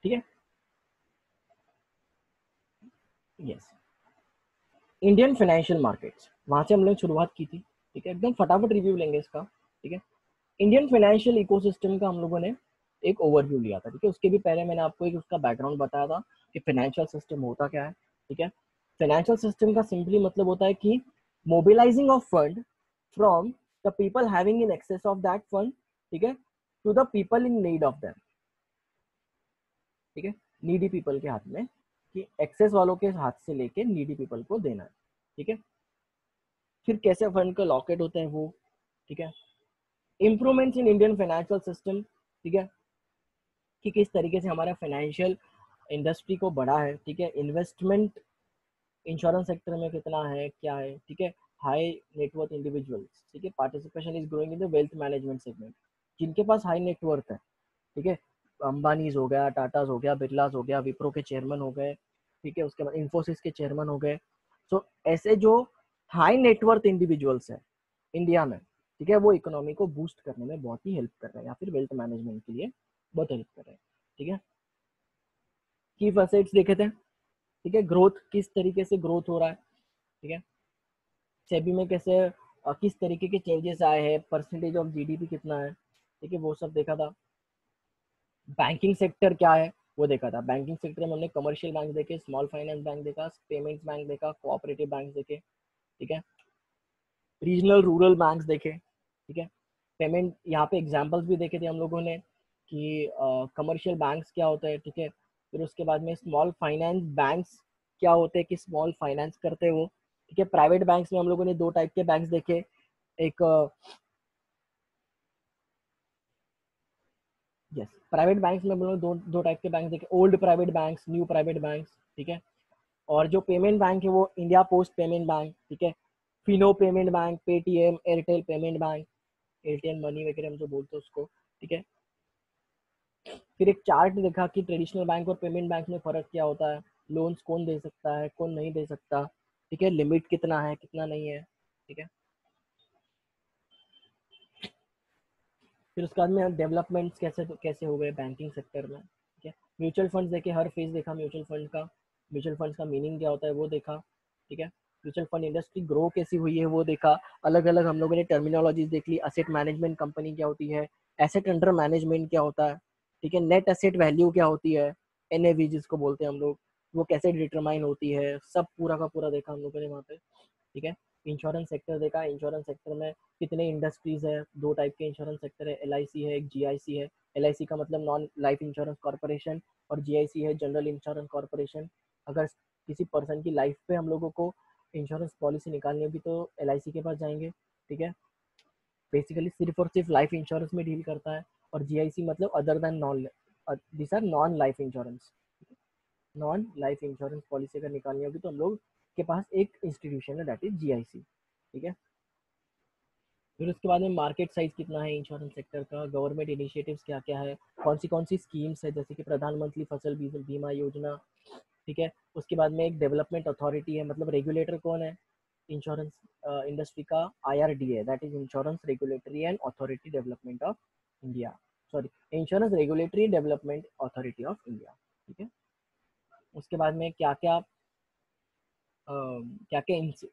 ठीक है। Yes, Indian financial markets, वहां से हम लोग शुरुआत की थी। ठीक है, एकदम फटाफट रिव्यू लेंगे इसका। ठीक है, इंडियन फाइनेंशियल इकोसिस्टम का हम लोगों ने एक ओवरव्यू लिया था। ठीक है, उसके भी पहले मैंने आपको एक उसका बैकग्राउंड बताया था कि फाइनेंशियल सिस्टम होता क्या है। ठीक है, फाइनेंशियल सिस्टम का सिंपली मतलब होता है कि mobilising of fund from the people having in excess of that fund, ठीक है, to the people in need of them. ठीक है, नीडी पीपल के हाथ में, कि एक्सेस वालों के हाथ से लेके नीडी पीपल को देना है। ठीक है, फिर कैसे फंड का लॉकेट होता है वो। ठीक है, improvements in Indian financial system. ठीक है, कि किस तरीके से हमारा फाइनेंशियल इंडस्ट्री को बढ़ा है। ठीक है, इन्वेस्टमेंट इंश्योरेंस सेक्टर में कितना है, क्या है। ठीक है, हाई नेटवर्थ इंडिविजुअल्स, ठीक है, participation is growing in the wealth management segment, जिनके पास हाई नेटवर्थ है। ठीक है, अंबानीज हो गया, टाटाज हो गया, बिरलाज हो गया, विप्रो के चेयरमैन हो गए। ठीक है, उसके बाद इन्फोसिस के चेयरमैन हो गए। सो ऐसे जो हाई नेटवर्थ इंडिविजुअल्स है इंडिया में, ठीक है, वो इकोनॉमी को बूस्ट करने में बहुत ही हेल्प कर रहे हैं, या फिर वेल्थ मैनेजमेंट के लिए बहुत हेल्प कर रहे हैं। ठीक है, की फैसेट्स देखे थे। ठीक है, ग्रोथ किस तरीके से ग्रोथ हो रहा है। ठीक है, सेबी में कैसे किस तरीके के चेंजेस आए हैं, परसेंटेज ऑफ जीडीपी कितना है। ठीक है, वो सब देखा था। बैंकिंग सेक्टर क्या है वो देखा था। बैंकिंग सेक्टर में हमने कमर्शियल बैंक देखे, स्मॉल फाइनेंस बैंक देखा, पेमेंट्स बैंक देखा, कोऑपरेटिव बैंक देखे। ठीक है, रीजनल रूरल बैंक्स देखे। ठीक है, पेमेंट यहाँ पे एग्जांपल्स भी देखे थे हम लोगों ने कि कमर्शियल बैंक्स क्या होता है। ठीक है, फिर उसके बाद में स्मॉल फाइनेंस बैंक्स क्या होते हैं, कि स्मॉल फाइनेंस करते हैं वो। ठीक है, प्राइवेट बैंक्स में हम लोगों ने दो टाइप के बैंक्स देखे। एक यस, प्राइवेट बैंक्स में हम लोग दो दो टाइप के बैंक देखे, old private banks, new private banks. ठीक है, और जो पेमेंट बैंक है वो इंडिया पोस्ट पेमेंट बैंक। ठीक है, Fino payment bank, Paytm, Airtel payment bank, Airtel money वगैरह हम जो बोलते हैं उसको। ठीक है, फिर एक चार्ट देखा कि ट्रेडिशनल बैंक और पेमेंट बैंक में फ़र्क क्या होता है, लोन्स कौन दे सकता है, कौन नहीं दे सकता। ठीक है, लिमिट कितना है, कितना नहीं है। ठीक है, फिर उसके बाद में डेवलपमेंट्स कैसे कैसे हो गए बैंकिंग सेक्टर में। ठीक है, म्यूचुअल फंड्स देखे, हर फेज देखा म्यूचुअल फंड का, म्यूचुअल फंड्स का मीनिंग क्या होता है वो देखा। ठीक है, म्यूचुअल फंड इंडस्ट्री ग्रो कैसी हुई है वो देखा। अलग अलग हम लोगों ने टर्मिनोलॉजीज देख ली, असेट मैनेजमेंट कंपनी क्या होती है, एसेट अंडर मैनेजमेंट क्या होता है। ठीक है, नेट एसेट वैल्यू क्या होती है, एनएवी जिसको बोलते हैं हम लोग, वो कैसे डिटरमाइन होती है, सब पूरा का पूरा देखा हम लोगों ने वहाँ पे। ठीक है, इंश्योरेंस सेक्टर देखा, इंश्योरेंस सेक्टर में कितने इंडस्ट्रीज है, दो टाइप के इंश्योरेंस सेक्टर है, एलआईसी है, एक जीआईसी है। एलआईसी का मतलब नॉन लाइफ इंश्योरेंस कॉर्पोरेशन, और जीआईसी है जनरल इंश्योरेंस कॉर्पोरेशन। अगर किसी पर्सन की लाइफ पे हम लोगों को इंश्योरेंस पॉलिसी निकालनी होगी तो एलआईसी के पास जाएंगे। ठीक है, बेसिकली सिर्फ और सिर्फ लाइफ इंश्योरेंस में डील करता है। और जीआईसी मतलब other than non, this are non life insurance. Non life insurance policy अगर निकालनी होगी तो हम लोग के पास एक इंस्टीट्यूशन है, दैट इज जीआईसी। ठीक है, फिर उसके बाद में मार्केट साइज कितना है इंश्योरेंस सेक्टर का, गवर्नमेंट इनिशिएटिव्स क्या क्या है, कौन सी स्कीम्स है, जैसे कि प्रधानमंत्री फसल बीमा योजना। ठीक है, उसके बाद में एक डेवलपमेंट अथॉरिटी है, मतलब रेगुलेटर कौन है इंश्योरेंस इंडस्ट्री का, IRDA, that is insurance regulatory and authority development of India, sorry, insurance regulatory development authority of India. ठीक है, उसके बाद में क्या क्या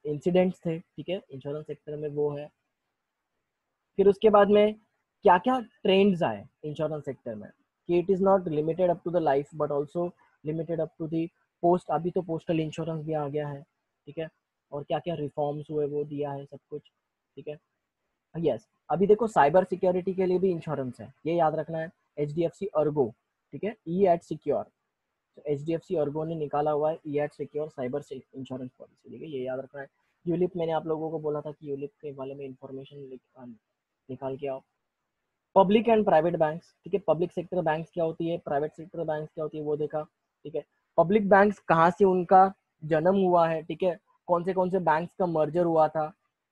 इंसिडेंट्स थे, ठीक है, इंश्योरेंस सेक्टर में वो है। फिर उसके बाद में क्या क्या ट्रेंड्स आए इंश्योरेंस सेक्टर में, कि it is not limited up to the life but also limited up to the post, अभी तो पोस्टल इंश्योरेंस भी आ गया है। ठीक है, और क्या क्या रिफॉर्म्स हुए वो दिया है सब कुछ। ठीक है, यस, अभी देखो साइबर सिक्योरिटी के लिए भी इंश्योरेंस है, ये याद रखना है, H D F C ergo. ठीक है, E at secure, H D F C ergo ने निकाला हुआ है E at secure cyber insurance policy. ठीक है, ये याद रखना है। यूलिप, मैंने आप लोगों को बोला था कि यूलिप के बारे में इंफॉर्मेशन निकाल के आओ। पब्लिक एंड प्राइवेट बैंक्स, ठीक है, पब्लिक सेक्टर बैंक्स क्या होती है, प्राइवेट सेक्टर बैंक्स क्या होती है वो देखा। ठीक है, पब्लिक बैंक्स कहाँ से उनका जन्म हुआ है। ठीक है, कौन से बैंक्स का मर्जर हुआ था।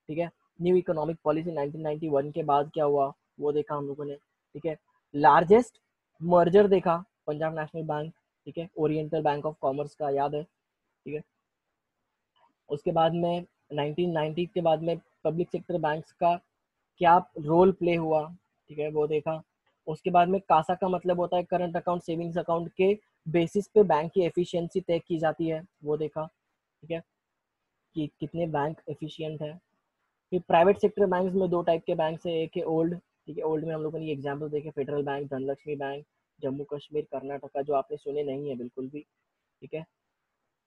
ठीक है, न्यू इकोनॉमिक पॉलिसी 1991 के बाद क्या हुआ वो देखा हम लोगों ने। ठीक है, लार्जेस्ट मर्जर देखा, पंजाब नेशनल बैंक, ठीक है, ओरिएंटल बैंक ऑफ कॉमर्स का, याद है। ठीक है, उसके बाद में 1990 के बाद में पब्लिक सेक्टर बैंक्स का क्या रोल प्ले हुआ, ठीक है, वो देखा। उसके बाद में कासा का मतलब होता है करंट अकाउंट, सेविंग्स अकाउंट के बेसिस पे बैंक की एफिशिएंसी तय की जाती है, वो देखा, ठीक है, कि कितने बैंक एफिशिएंट है। फिर प्राइवेट सेक्टर बैंक में दो टाइप के बैंक है, एक है ओल्ड, ठीक है, ओल्ड में हम लोगों ने एग्जाम्पल देखे, federal bank, Dhanlaxmi bank, Jammu Kashmir, Karnataka, जो आपने सुने नहीं है बिल्कुल भी, ठीक है।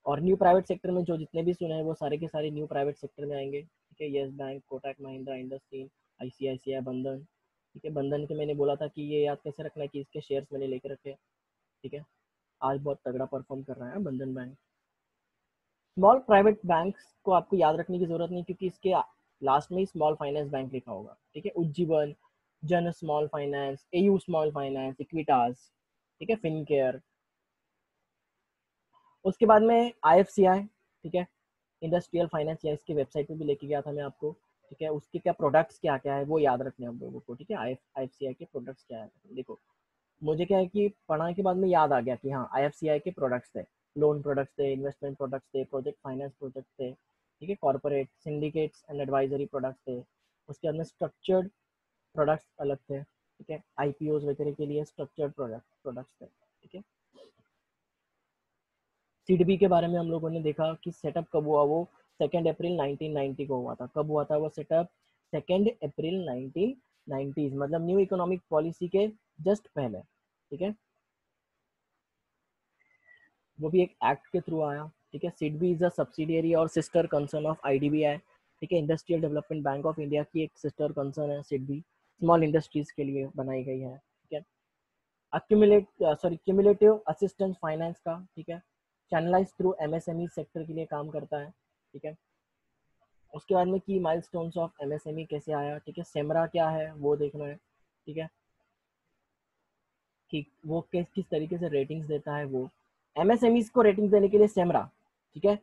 और न्यू प्राइवेट सेक्टर में जो जितने भी सुने हैं वो सारे के सारे न्यू प्राइवेट सेक्टर में आएंगे, ठीक है, yes bank, Kotak Mahindra, IndusInd, ICICI, बंधन, ठीक है। बंधन के मैंने बोला था कि ये याद कैसे रखना है कि इसके शेयर्स मैंने लेके रखे, ठीक है, आज बहुत तगड़ा परफॉर्म कर रहा है बंधन बैंक। स्मॉल प्राइवेट बैंक्स को आपको याद रखने की जरूरत नहीं, क्योंकि इसके लास्ट में ही स्मॉल फाइनेंस बैंक लिखा होगा, ठीक है, उज्जीवन, जन small finance, AU small finance, Equitas, ठीक है, फिनकेयर। उसके बाद में आईएफसीआई, ठीक है, इंडस्ट्रियल फाइनेंस, या इसकी वेबसाइट पे भी लेके गया था मैं आपको, ठीक है। उसके क्या प्रोडक्ट्स क्या क्या है वो याद रखने हम लोगों को, ठीक है, आईएफसीआई के प्रोडक्ट्स क्या है। देखो मुझे क्या है कि पढ़ाने के बाद में याद आ गया कि हाँ आईएफसीआई के प्रोडक्ट्स थे, लोन प्रोडक्ट्स थे, इन्वेस्टमेंट प्रोडक्ट्स थे, प्रोजेक्ट फाइनेंस प्रोजेक्ट थे, ठीक है, corporate syndicates and advisory products थे। उसके अंदर स्ट्रक्चर्ड प्रोडक्ट्स अलग थे, ठीक है, आईपीओ वगैरह के लिए स्ट्रक्चर्ड प्रोडक्ट्स थे, ठीक है। सीडबी के बारे में हम लोगों ने देखा कि सेटअप कब हुआ, वो 2 अप्रैल 1990 को हुआ था। कब हुआ था वो सेटअप? 2 अप्रैल 1990, मतलब न्यू इकोनॉमिक पॉलिसी के जस्ट पहले, ठीक है, वो भी एक एक्ट के थ्रू आया, ठीक है। सिडबी इज अ सब्सिडियरी और सिस्टर कंसर्न ऑफ आईडीबीआई, ठीक है, industrial development bank of India की एक सिस्टर कंसर्न है सिडबी, स्मॉल इंडस्ट्रीज के लिए बनाई गई है, ठीक है। क्यूमुलेटिव असिस्टेंस फाइनेंस का, ठीक है, चैनलाइज थ्रू एमएसएमई सेक्टर के लिए काम करता है, ठीक है। उसके बाद में की माइलस्टोन्स ऑफ एमएसएमई कैसे आया, ठीक है, सेमरा क्या है वो देखना है, ठीक है, कि वो किस किस तरीके से रेटिंग्स देता है वो, एमएसएमई को रेटिंग देने के लिए सेमरा, ठीक है,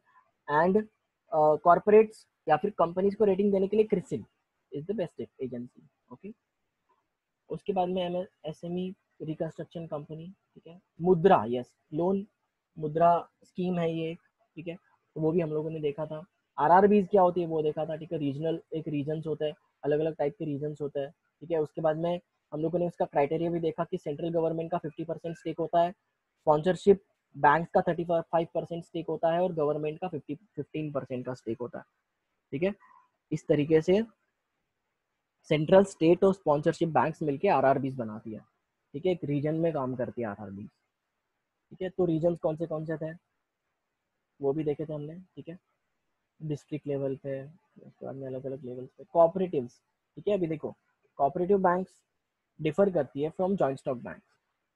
एंड कॉर्पोरेट्स या फिर कंपनीज को रेटिंग देने के लिए CRISIL is the best agency, okay. उसके बाद में एमएसएमई रिकंस्ट्रक्शन कंपनी, ठीक है, मुद्रा, यस, लोन मुद्रा स्कीम है ये, ठीक है, तो वो भी हम लोगों ने देखा था। आरआरबीज क्या होती है वो देखा था, ठीक है, रीजनल एक रीजन्स होते हैं, अलग अलग टाइप के रीजन्स होते हैं, ठीक है। उसके बाद में हम लोगों ने उसका क्राइटेरिया भी देखा कि सेंट्रल गवर्नमेंट का 50% स्टेक होता है, स्पॉन्सरशिप बैंक का 35% स्टेक होता है, और गवर्नमेंट का 15% का स्टेक होता है, ठीक है। इस तरीके से सेंट्रल, स्टेट और स्पॉन्सरशिप बैंक्स मिलके आरआरबीज बनाती है, ठीक है, एक रीजन में काम करती है आरआरबीज, ठीक है। तो रीजन कौन से थे वो भी देखे थे हमने, ठीक है, डिस्ट्रिक्ट लेवल पे, उसके बाद में अलग अलग लेवल पे। कोऑपरेटिव्स, ठीक है, अभी देखो कोऑपरेटिव बैंक्स डिफर करती है फ्रॉम जॉइंट स्टॉक बैंक्स,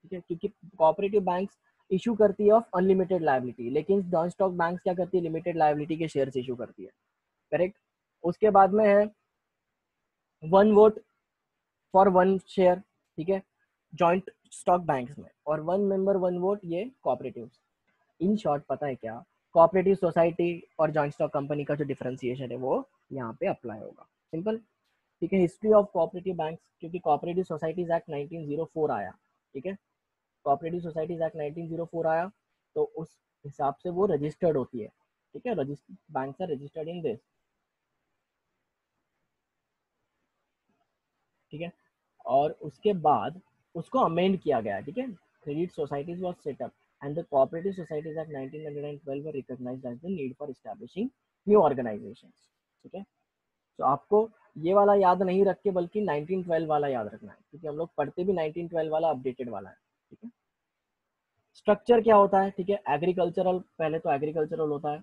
ठीक है, क्योंकि कोऑपरेटिव बैंक्स इशू करती है ऑफ अनलिमिटेड लायबिलिटी, लेकिन जॉइंट स्टॉक बैंक्स क्या करती है, लिमिटेड लायबिलिटी के शेयर्स इशू करती है, करेक्ट। उसके बाद में है one vote for one share, ठीक है, जॉइंट स्टॉक बैंक्स में, और वन मेंबर वन वोट ये कोऑपरेटिव्स। इन शॉर्ट पता है क्या, कोऑपरेटिव सोसाइटी और जॉइंट स्टॉक कंपनी का जो डिफरेंशिएशन है वो यहाँ पे अप्लाई होगा, सिंपल, ठीक है। हिस्ट्री ऑफ कोऑपरेटिव बैंक्स, क्योंकि कोऑपरेटिव सोसाइटीज एक्ट 1904 आया, ठीक है, कोऑपरेटिव सोसाइटीज एक्ट 1904 आया, तो उस हिसाब से वो रजिस्टर्ड होती है, ठीक है, registered banks are registered in this, ठीक है। और उसके बाद उसको अमेंड किया गया, ठीक है, credit societies was set up and the cooperative societies act 1912 were recognised as the need for establishing new organisations, ठीक है। तो आपको ये वाला याद नहीं रख के बल्कि 1912 वाला याद रखना है, क्योंकि हम लोग पढ़ते भी 1912 वाला अपडेटेड वाला है, ठीक है। स्ट्रक्चर क्या होता है, ठीक है, एग्रीकल्चरल, पहले तो एग्रीकल्चरल होता है,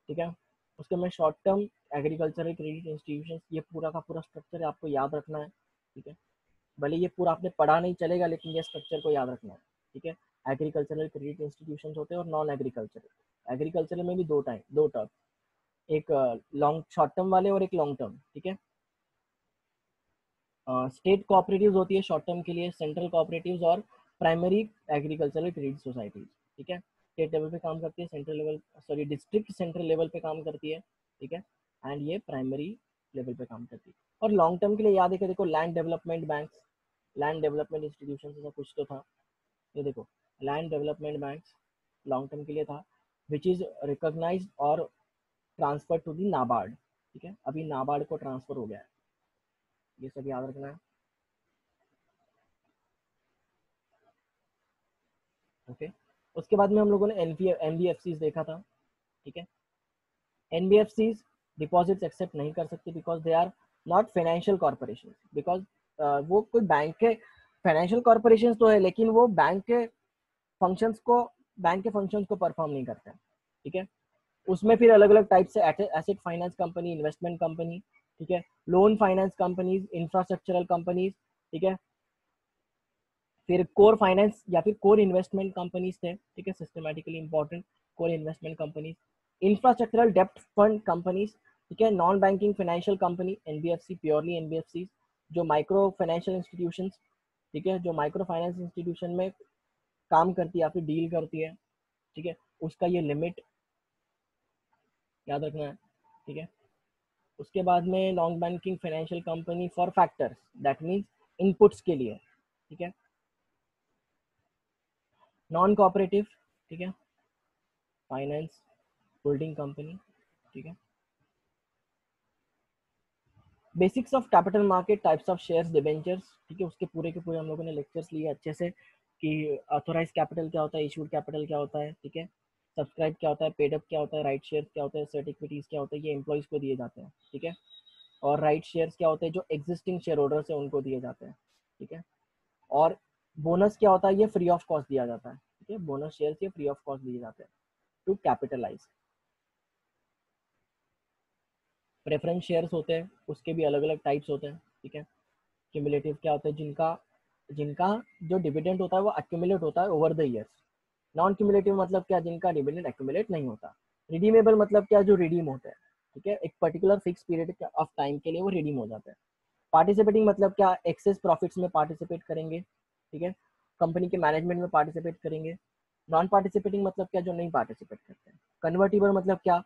ठीक है, उसके में short term agricultural credit institution, ये पूरा का पूरा स्ट्रक्चर आपको याद रखना है, ठीक है। भले ये पूरा आपने पढ़ा नहीं चलेगा, लेकिन ये स्ट्रक्चर को याद रखना है, ठीक है। एग्रीकल्चरल क्रेडिट इंस्टीट्यूशन होते हैं और नॉन एग्रीकल्चरल, एग्रीकल्चरल में भी दो टर्म, एक लॉन्ग शॉर्ट टर्म वाले और एक लॉन्ग टर्म, ठीक है। स्टेट कोऑपरेटिव्स होती है शॉर्ट टर्म के लिए, सेंट्रल कोऑपरेटिव्स और प्राइमरी एग्रीकल्चरल क्रेडिट सोसाइटीज, ठीक है, स्टेट लेवल पे काम करती है, central level, sorry district central level पे काम करती है, ठीक है, एंड ये प्राइमरी लेवल पे काम करती है। और लॉन्ग टर्म के लिए याद है कि देखो land development banks, land development institution ऐसा कुछ तो था, ये देखो land development banks long term के लिए था, विच इज रिकॉग्नाइज्ड और ट्रांसफर टू दी नाबार्ड, ठीक है, अभी नाबार्ड को ट्रांसफर हो गया है, ये सब याद रखना है। ओके, उसके बाद में हम लोगों ने एनबीएफसीज देखा था, ठीक है। एनबीएफसीज डिपॉजिट्स एक्सेप्ट नहीं कर सकते because they are not financial corporation, because वो कोई बैंक के फाइनेंशियल कॉर्पोरेशन तो है लेकिन वो फंक्शंस को बैंक के फंक्शंस को परफॉर्म नहीं करते हैं, ठीक है। उसमें फिर अलग अलग टाइप से asset finance company, investment company, ठीक है, loan finance companies, infrastructural companies, ठीक है, फिर कोर फाइनेंस या फिर कोर इन्वेस्टमेंट कंपनीज थे, ठीक है, systematically important core investment companies, infrastructural डेप्ट फंड कंपनीज, ठीक है, non banking financial company NBFC, purely NBFC, जो माइक्रो फाइनेंशियल इंस्टीट्यूशंस, ठीक है, जो माइक्रो फाइनेंस इंस्टीट्यूशन में काम करती है या फिर डील करती है, ठीक है, उसका ये लिमिट याद रखना है, ठीक है। उसके बाद में non banking financial company for factors, that means inputs के लिए, ठीक है, नॉन कोऑपरेटिव, ठीक है, फाइनेंस होल्डिंग कंपनी, ठीक है। Basics of capital market, types of shares, debentures, ठीक है, उसके पूरे के पूरे हम लोगों ने लेक्चर्स लिए अच्छे से कि ऑथोराइज कैपिटल क्या होता है, इशूड कैपिटल क्या होता है, ठीक है, सब्सक्राइब क्या होता है, पेड अप क्या होता है, राइट शेयर क्या होता है, सर्टिफिकेट्स क्या होता है, ये एम्प्लॉइज को दिए जाते हैं, ठीक है, और राइट शेयर्स क्या होते हैं, जो एग्जिस्टिंग शेयर होल्डर्स है उनको दिए जाते हैं, ठीक है, और बोनस क्या होता है, ये फ्री ऑफ कॉस्ट दिया जाता है, ठीक है, बोनस शेयर्स ये फ्री ऑफ कॉस्ट दिए जाते हैं टू कैपिटलाइज। प्रेफरेंस शेयर्स होते हैं, उसके भी अलग अलग टाइप्स होते हैं, ठीक है। क्यूमुलेटिव क्या होता है, जिनका जिनका जो डिविडेंड होता है वो एक्यूमुलेट होता है over the years. Non cumulative मतलब क्या, जिनका डिविडेंड एक्यूमुलेट नहीं होता। रिडीमेबल मतलब क्या, जो रिडीम होता है, ठीक है, एक particular fix period of time के लिए वो रिडीम हो जाता है। पार्टिसिपेटिंग मतलब क्या, एक्सेस प्रॉफिट्स में पार्टिसिपेट करेंगे, ठीक है, कंपनी के मैनेजमेंट में पार्टिसिपेट करेंगे। नॉन पार्टिसिपेटिंग मतलब क्या, जो नहीं पार्टिसिपेट करते हैं। कन्वर्टिबल मतलब क्या,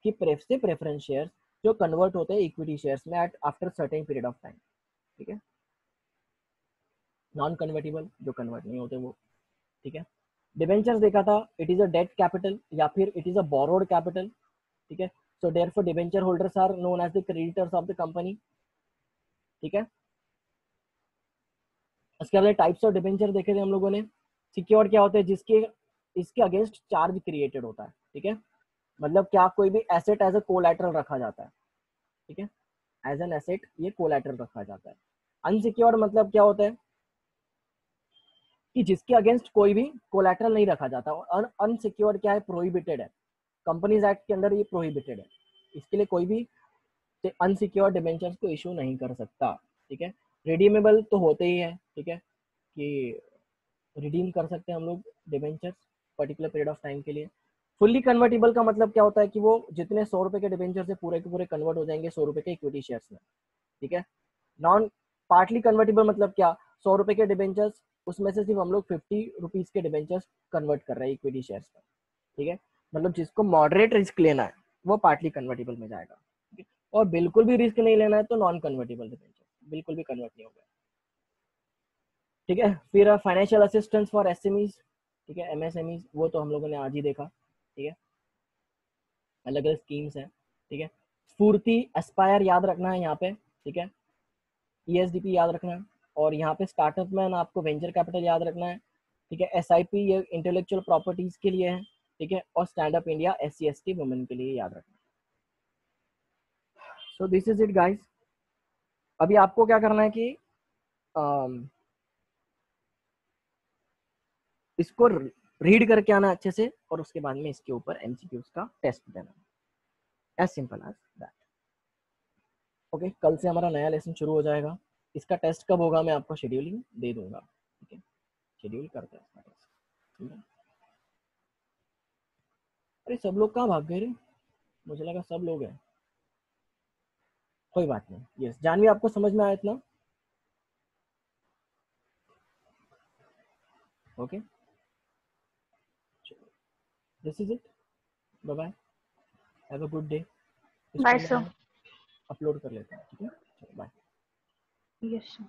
कि प्रेफरेंस शेयर जो कन्वर्ट होते हैं इक्विटी शेयर्स में at after certain period of time, ठीक है। नॉन कन्वर्टिबल जो कन्वर्ट नहीं होते वो, ठीक है। डिबेंचर्स देखा था, it is a debt capital या फिर it is a borrowed capital, ठीक है। So therefore debenture holders are known as the creditors of the company, ठीक है। उसके बाद टाइप्स ऑफ डिबेंचर देखे थे हम लोगों ने। सिक्योर्ड क्या होता है, जिसके इसके अगेंस्ट चार्ज क्रिएटेड होता है, ठीक है, मतलब क्या, कोई भी एसेट एज अ कोलैटरल रखा जाता है, ठीक है, एज एन एसेट ये कोलैटरल रखा जाता है। अनसिक्योर्ड मतलब क्या होता है, कि जिसके अगेंस्ट कोई भी कोलैटरल नहीं रखा जाता। और अनसिक्योर्ड क्या है, प्रोहिबिटेड है, कंपनीज एक्ट के अंदर ये प्रोहिबिटेड है, इसके लिए कोई भी अनसिक्योर्ड डिबेंचर्स को इशू नहीं कर सकता, ठीक है। रिडीमेबल तो होते ही है, ठीक है, कि रिडीम कर सकते हैं हम लोग debentures particular period of time के लिए। फुल्ली कन्वर्टेबल का मतलब क्या होता है, कि वो जितने 100 रुपए के डिबेंचर से पूरे के पूरे कन्वर्ट हो जाएंगे 100 रुपए के इक्विटी शेयर्स में, ठीक है। नॉन पार्टली कन्वर्टेबल मतलब क्या, 100 रुपए के डिबेंचर्स, उसमें से सिर्फ हम लोग 50 रुपीज के डिबेंचर्स कन्वर्ट कर रहे हैं इक्विटी शेयर्स में, ठीक है। मतलब जिसको मॉडरेट रिस्क लेना है वो पार्टली कन्वर्टेबल में जाएगा, ठीक है? और बिल्कुल भी रिस्क नहीं लेना है तो नॉन कन्वर्टेबल डिबेंचर बिल्कुल भी कन्वर्ट नहीं होगा, ठीक है। फिर फाइनेंशियल असिस्टेंस फॉर एसएमईज, ठीक है, एमएसएमईज, वो तो हम लोगों ने आज ही देखा, ठीक है, अलग अलग स्कीम्स हैं, ठीक है। स्फूर्ति एस्पायर याद रखना है यहाँ पे, ठीक है, ईएसडीपी याद रखना है, और यहाँ पे स्टार्टअप मैन आपको वेंचर कैपिटल याद रखना है, ठीक है। एसआईपी ये इंटेलेक्चुअल प्रॉपर्टीज के लिए है, ठीक है, और stand up India SC ST women के लिए याद रखना। So this is it guys. अभी आपको क्या करना है कि इसको रीड करके आना अच्छे से, और उसके बाद में इसके ऊपर MCQs का टेस्ट देना, as simple as that. Okay, कल से हमारा नया लेसन शुरू हो जाएगा। इसका टेस्ट कब होगा मैं आपको शेड्यूलिंग दे दूंगा, ठीक है, शेड्यूल करते हैं इसका टेस्ट, ठीक है। अरे सब लोग कहाँ भाग गए रे, मुझे लगा सब लोग हैं। कोई बात नहीं। यस जानवी, आपको समझ में आया इतना? Okay, this is it, bye bye, have a good day. इसको बाय सर। मैं अपलोड कर लेता हूँ, ठीक है, बाय। Yes sir.